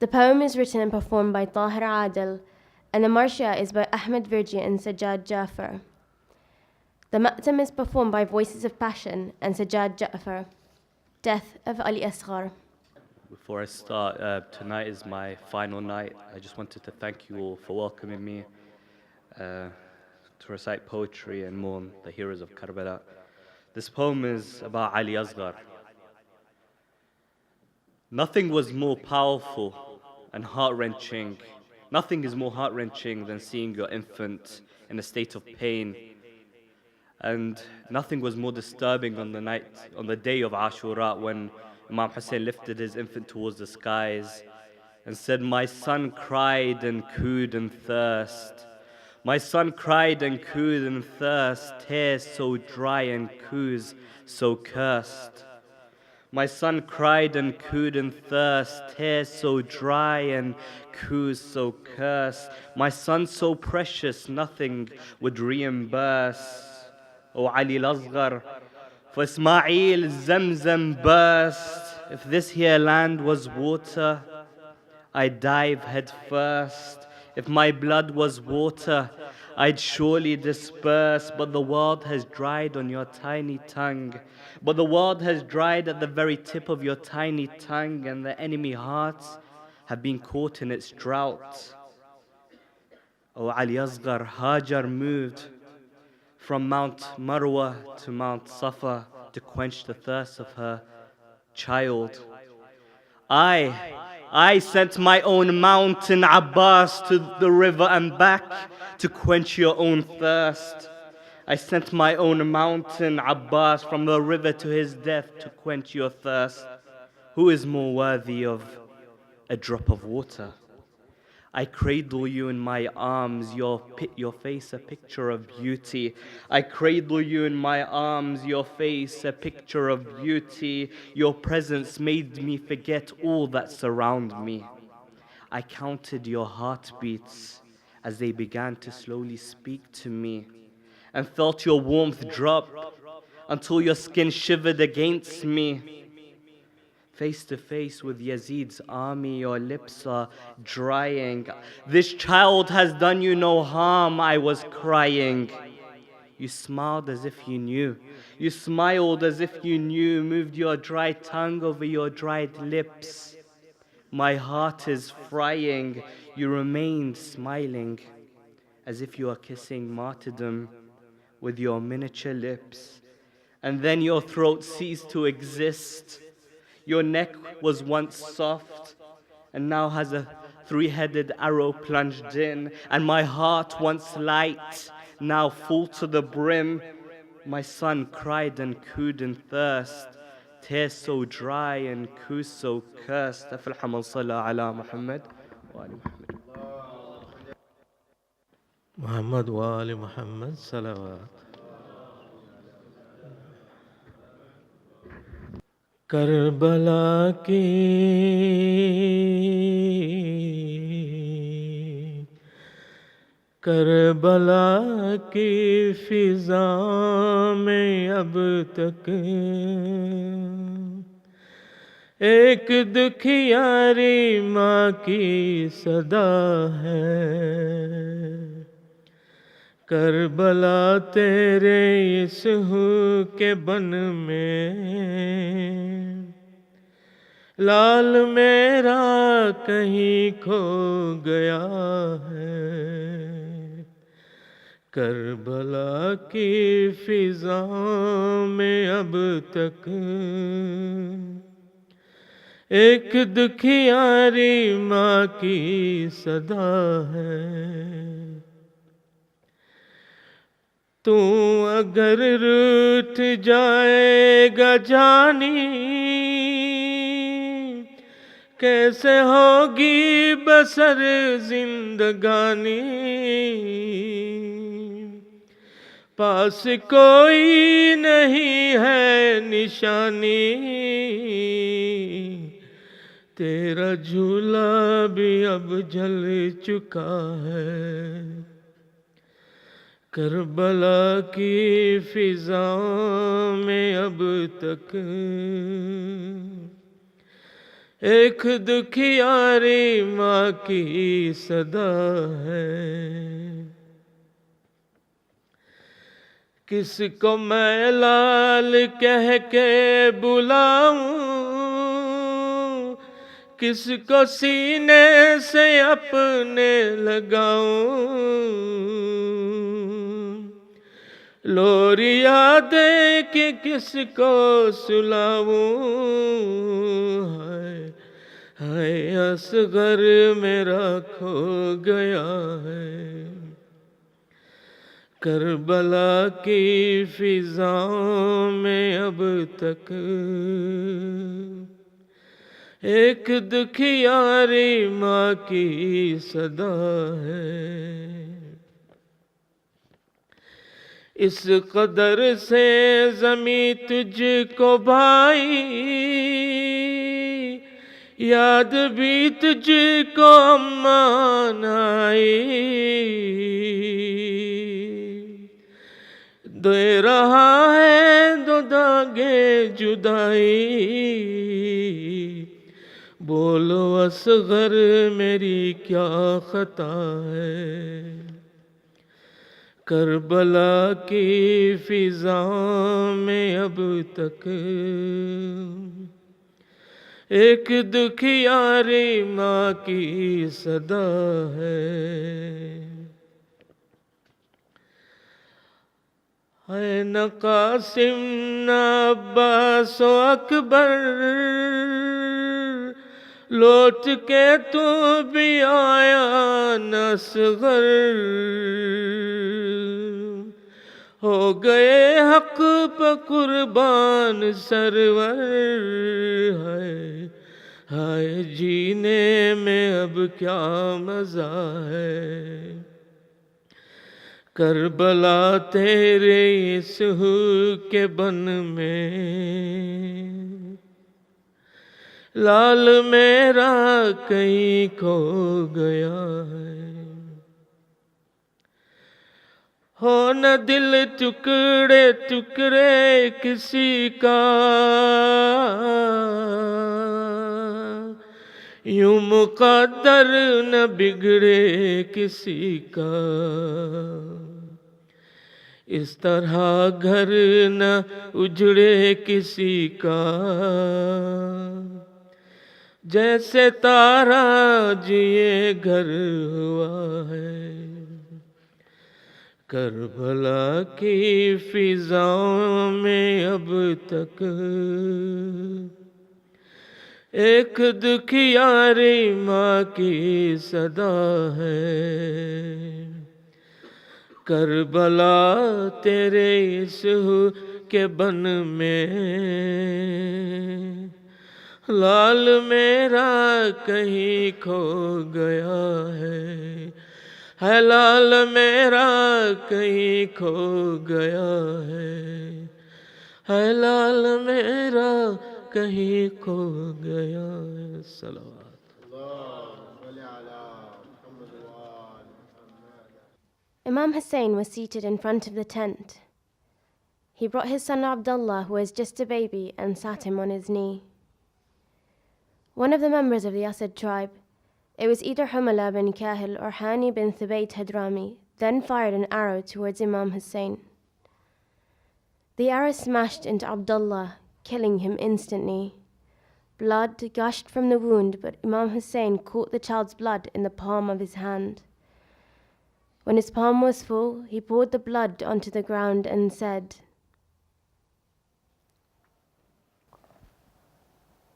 The poem is written and performed by Tahir Adil, and the Marshia is by Ahmed Virji and Sajjad Jafar. The Ma'tam is performed by Voices of Passion and Sajjad Jafar. Death of Ali Asghar. Before I start, tonight is my final night. I just wanted to thank you all for welcoming me to recite poetry and mourn the heroes of Karbala. This poem is about Ali Asghar. Nothing was more powerful and heart-wrenching. Nothing is more heart-wrenching than seeing your infant in a state of pain. And nothing was more disturbing on the day of Ashura, when Imam Husayn lifted his infant towards the skies and said, "My son cried and cooed in thirst. My son cried and cooed in thirst, tears so dry and coos so cursed. My son cried and cooed in thirst, tears so dry and coos so cursed. My son so precious, nothing would reimburse. O Ali al-Asghar, for Ismail Zamzam burst. If this here land was water, I'd dive head first. If my blood was water, I'd surely disperse. But the world has dried on your tiny tongue. But the world has dried at the very tip of your tiny tongue, and the enemy hearts have been caught in its drought. O Ali Asghar, Hajar moved from Mount Marwa to Mount Safa to quench the thirst of her child. I sent my own mountain Abbas to the river and back to quench your own thirst. I sent my own mountain Abbas from the river to his death to quench your thirst. Who is more worthy of a drop of water? I cradle you in my arms, your face a picture of beauty. I cradle you in my arms, your face a picture of beauty. Your presence made me forget all that surround me. I counted your heartbeats as they began to slowly speak to me, and felt your warmth drop until your skin shivered against me. Face to face with Yazid's army, your lips are drying. This child has done you no harm, I was crying. You smiled as if you knew. You smiled as if you knew, moved your dry tongue over your dried lips. My heart is frying. You remained smiling, as if you are kissing martyrdom with your miniature lips. And then your throat ceased to exist. Your neck was once soft and now has a three-headed arrow plunged in. And my heart, once light, now full to the brim. My son cried and cooed in thirst, tears so dry and coos so cursed. Afalhamal Salah ala Muhammad wa ali Muhammad. Muhammad wa ali Muhammad salawat. Karbala की फिजा में अब तक एक दुखियारी माँ की सदा है। करबला तेरे इस हूँ के बन में लाल मेरा कहीं खो गया है। करबला की फिजा में अब तक एक दुखियारी माँ की सदा है। तू अगर रूठ जाएगा जानी, कैसे होगी बसर जिंदगानी। पास कोई नहीं है निशानी, तेरा झूला भी अब जल चुका है। करबला की फिजा में अब तक ایک دکھیاری ماں کی صدا ہے، کس کو میں لال کہہ کے بلاؤں، کس کو سینے سے اپنے لگاؤں، لوریا دے کے کس کو سلاؤں، ہائے ہائے اصغر میرا کھو گیا ہے، کربلا کی فضاؤں میں اب تک ایک دکھیاری ماں کی صدا ہے، اس قدر سے زمیں تجھ کو بھائی، یاد بھی تجھ کو امان آئی، دے رہا ہے دو داغے جدائی، بولو اصغر میری کیا خطا ہے، کربلا کی فضاؤں میں اب تک ایک دکھیاری ماں کی صدا ہے، ہے نہ قاسم نہ عباس و اکبر، لوٹ کے تو بھی آیا نہ اصغر، ہو گئے حق پہ قربان سرور، ہائے ہائے جینے میں اب کیا مزہ ہے، کربلا تیرے اس ہو کے بن میں، لال میرا کہیں کھو گیا ہے، ہو نہ دل ٹکڑے ٹکڑے کسی کا، یوں مقدر نہ بگڑے کسی کا، اس طرح گھر نہ اجڑے کسی کا، جیسے تارا جیے گھر ہوا ہے، کربلا کی فضاؤں میں اب تک ایک دکھیاری ماں کی صدا ہے، کربلا تیرے اس ہو کے بن میں، لال میرا کہیں کھو گیا ہے لال میرا کہیں کھو گیا ہے لال میرا کہیں کھو گیا ہے، صلوات۔ Imam Husayn was seated in front of the tent. He brought his son Abdullah, who was just a baby, and sat him on his knee. One of the members of the Asad tribe, it was either Humala bin Kahil or Hani bin Thubayt Hadrami, then fired an arrow towards Imam Husayn. The arrow smashed into Abdullah, killing him instantly. Blood gushed from the wound, but Imam Husayn caught the child's blood in the palm of his hand. When his palm was full, he poured the blood onto the ground and said,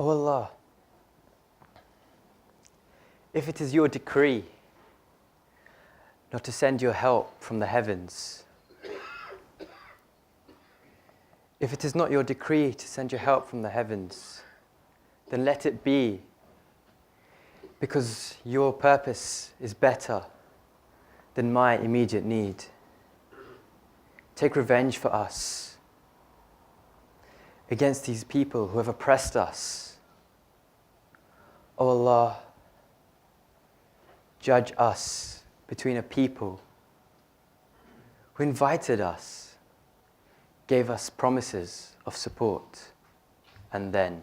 O Allah, if it is your decree not to send your help from the heavens, if it is not your decree to send your help from the heavens, then let it be, because your purpose is better than my immediate need. Take revenge for us against these people who have oppressed us. O Allah, judge us between a people who invited us, gave us promises of support, and then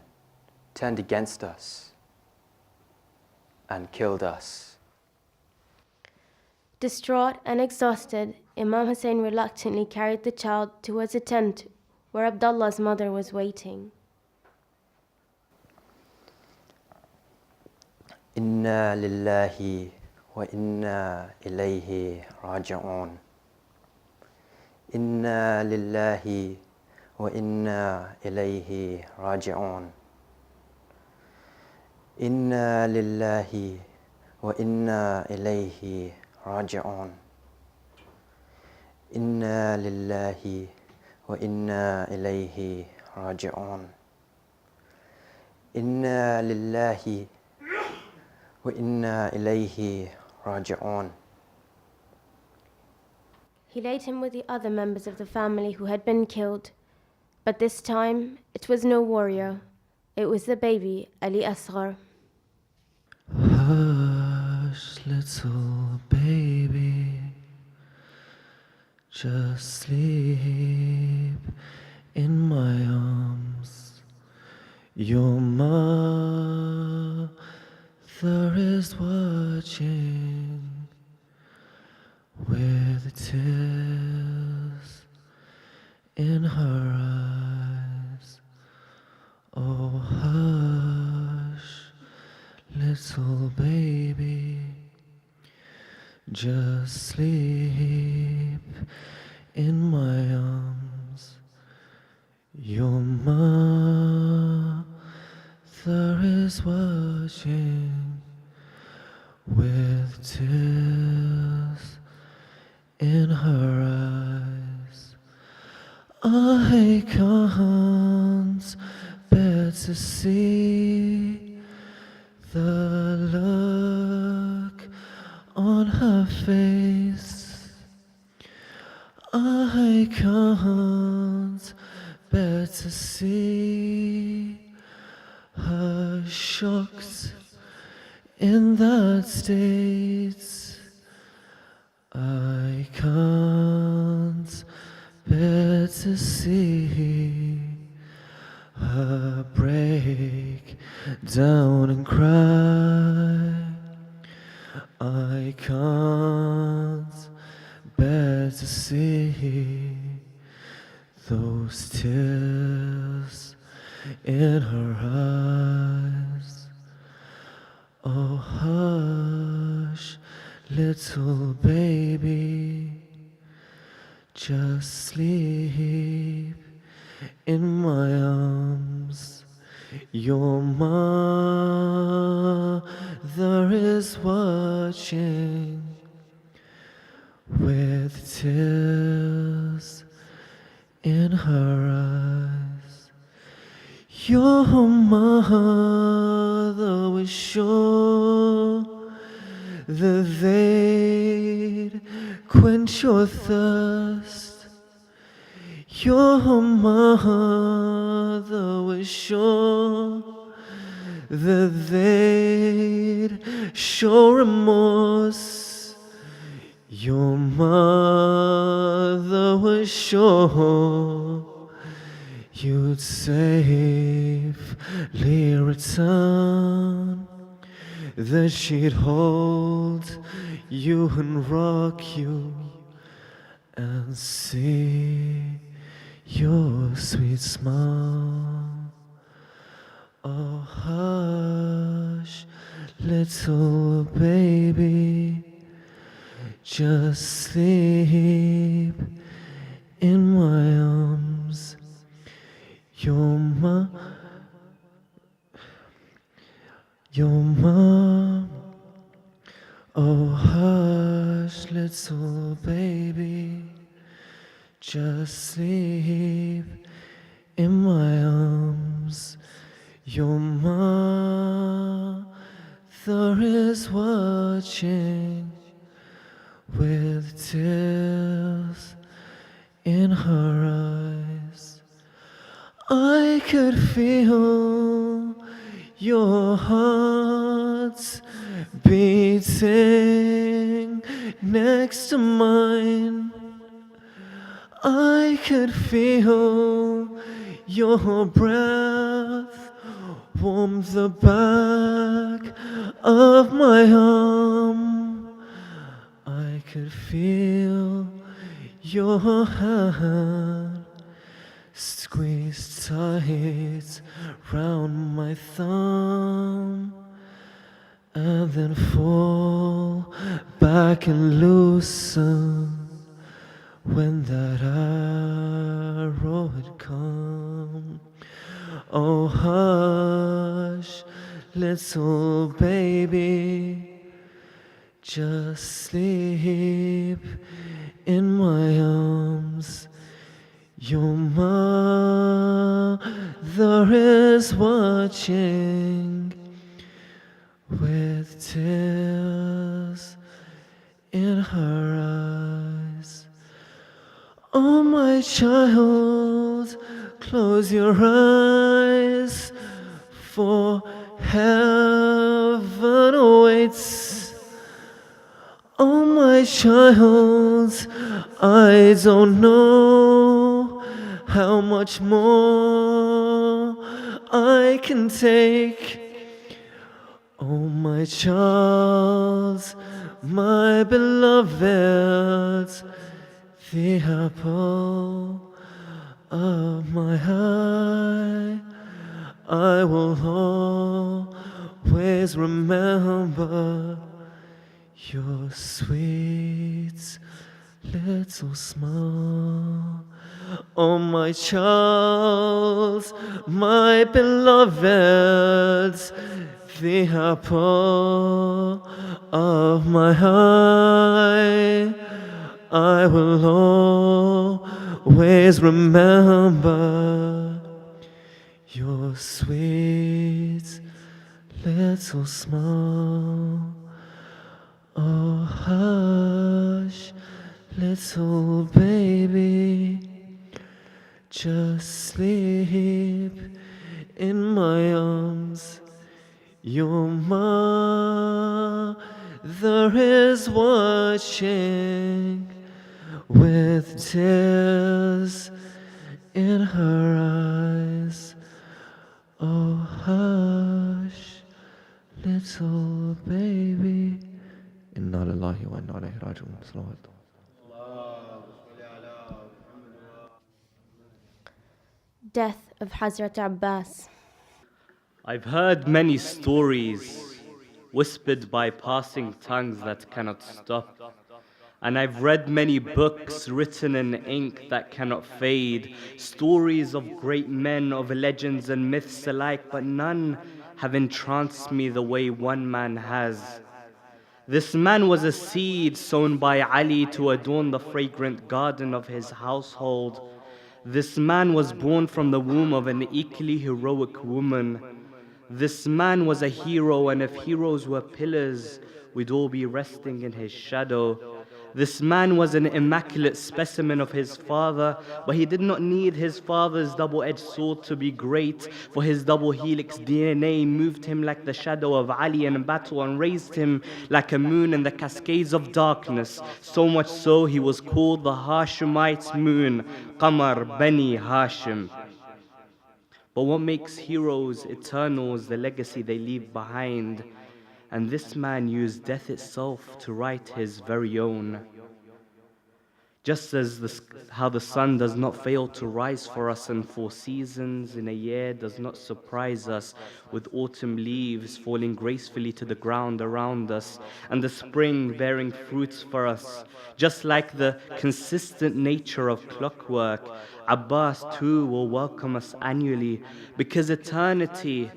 turned against us and killed us. Distraught and exhausted, Imam Husayn reluctantly carried the child towards a tent where Abdullah's mother was waiting. Inna lillahi wa inna ilayhi raji'un. Inna lillahi wa inna ilayhi raji'un. Inna lillahi wa inna ilayhi raji'un. Inna lillahi wa inna ilayhi raji'un. Inna lillahi wa inna ilayhi raji'un. He laid him with the other members of the family who had been killed, but this time it was no warrior. It was the baby, Ali Asghar. Hush, little baby, just sleep in my arms. Your mother is watching with tears in her eyes. Oh, hush, little baby, just sleep in my arms. Your mother is watching with tears in her eyes. I can't bear to see the look on her face. I can't bear to see her shocked in that state. I can't bear to see her break down and cry. I can't bear to see those tears in her eyes. Oh, hush, little baby, just sleep in my arms. Your mother is watching with tears in her eyes. Your mother was sure that they'd quench your thirst. Your mother was sure that they'd show remorse. Your mother was sure you'd safely return, that she'd hold you and rock you and see your sweet smile. Oh, hush, little baby, just sleep in my arms. Your mom, oh, hush, little baby, just sleep in my arms. Your mother is watching with tears in her eyes. I could feel your heart beating next to mine. I could feel your breath warms the back of my arm. I could feel your hand squeeze tight round my thumb, and then fall back and loosen when that arrow had come. Oh hush, little baby, just sleep in my arms. Your mother is watching with tears in her eyes. Oh my child, close your eyes, for heaven awaits. Oh my child, I don't know how much more I can take. Oh my child, my beloved, the apple of my eye, I will always remember your sweet little smile. Oh my child, my beloved, the apple of my eye, I will always remember your sweet little smile. Oh hush, little baby, just sleep in my arms. Your mother is watching with tears in her eyes. Oh hush, little baby. Inna lillahi wa inna ilayhi raji'un. Salawat. Death of Hazrat Abbas. I've heard many stories whispered by passing tongues that cannot stop. And I've read many books written in ink that cannot fade, stories of great men, of legends and myths alike, but none have entranced me the way one man has. This man was a seed sown by Ali to adorn the fragrant garden of his household. This man was born from the womb of an equally heroic woman. This man was a hero, and if heroes were pillars, we'd all be resting in his shadow. This man was an immaculate specimen of his father, but he did not need his father's double-edged sword to be great, for his double helix DNA moved him like the shadow of Ali in battle and raised him like a moon in the cascades of darkness, so much so he was called the Hashemite moon, Qamar Bani Hashim. But what makes heroes eternal is the legacy they leave behind. And this man used death itself to write his very own. Just as how the sun does not fail to rise for us in 4 seasons in a year, does not surprise us with autumn leaves falling gracefully to the ground around us, and the spring bearing fruits for us. Just like the consistent nature of clockwork, Abbas too will welcome us annually, because eternity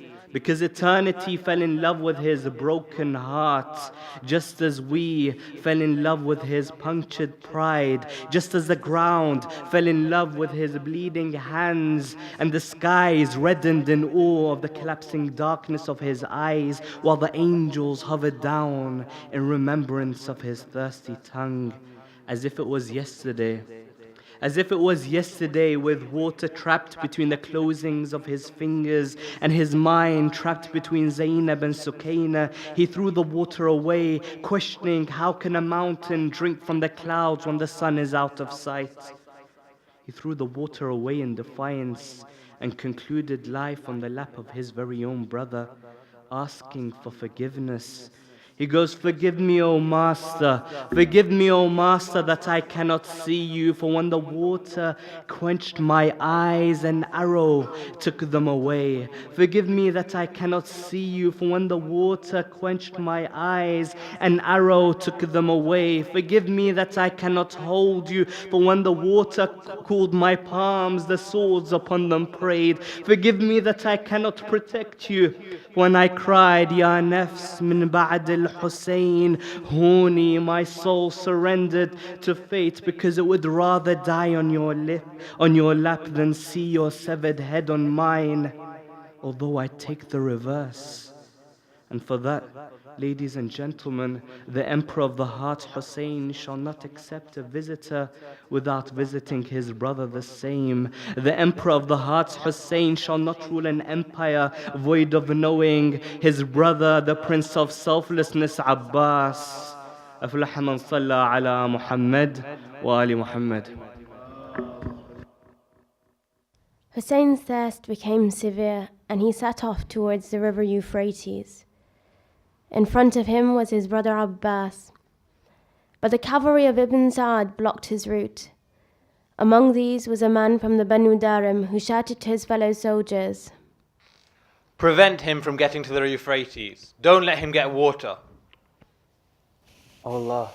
fell in love with his broken heart, just as we fell in love with his punctured pride, just as the ground fell in love with his bleeding hands, and the skies reddened in awe of the collapsing darkness of his eyes, while the angels hovered down in remembrance of his thirsty tongue, as if it was yesterday. As if it was yesterday, with water trapped between the closings of his fingers and his mind trapped between Zainab and Sukaina, he threw the water away, questioning how can a mountain drink from the clouds when the sun is out of sight. He threw the water away in defiance and concluded life on the lap of his very own brother, asking for forgiveness. He goes, "Forgive me, O Master, forgive me, O Master, that I cannot see you, for when the water quenched my eyes, an arrow took them away. Forgive me that I cannot see you, for when the water quenched my eyes, an arrow took them away. Forgive me that I cannot hold you, for when the water cooled my palms, the swords upon them prayed. Forgive me that I cannot protect you, when I cried, Ya nafs min ba'd al-Husayn, Huni, my soul surrendered to fate, because it would rather die on your lap than see your severed head on mine, although I take the reverse." And for that, ladies and gentlemen, the Emperor of the Heart, Husayn, shall not accept a visitor without visiting his brother the same. The Emperor of the Heart, Husayn, shall not rule an empire void of knowing his brother, the Prince of Selflessness, Abbas. أفلح من صلى على محمد وآل محمد. Husayn's thirst became severe, and he set off towards the river Euphrates. In front of him was his brother Abbas, but the cavalry of Ibn Sa'ad blocked his route. Among these was a man from the Banu Darim who shouted to his fellow soldiers, "Prevent him from getting to the Euphrates. Don't let him get water." O Allah,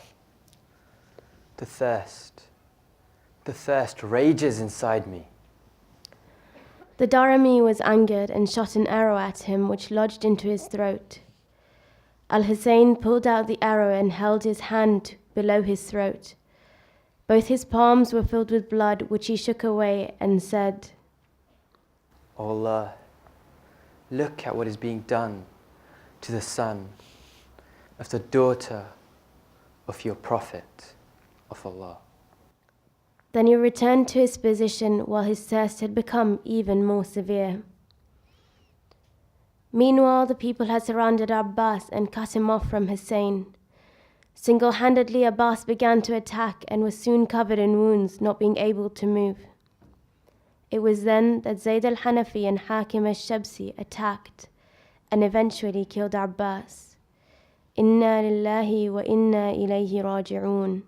the thirst rages inside me. The Darimi was angered and shot an arrow at him, which lodged into his throat. Al-Hussein pulled out the arrow and held his hand below his throat. Both his palms were filled with blood, which he shook away and said, O Allah, look at what is being done to the son of the daughter of your Prophet of Allah. Then he returned to his position while his thirst had become even more severe. Meanwhile, the people had surrounded Abbas and cut him off from Hussein. Single-handedly, Abbas began to attack and was soon covered in wounds, not being able to move. It was then that Zayd al-Hanafi and Hakim al-Shabsi attacked and eventually killed Abbas. Inna lillahi wa inna ilayhi raji'un.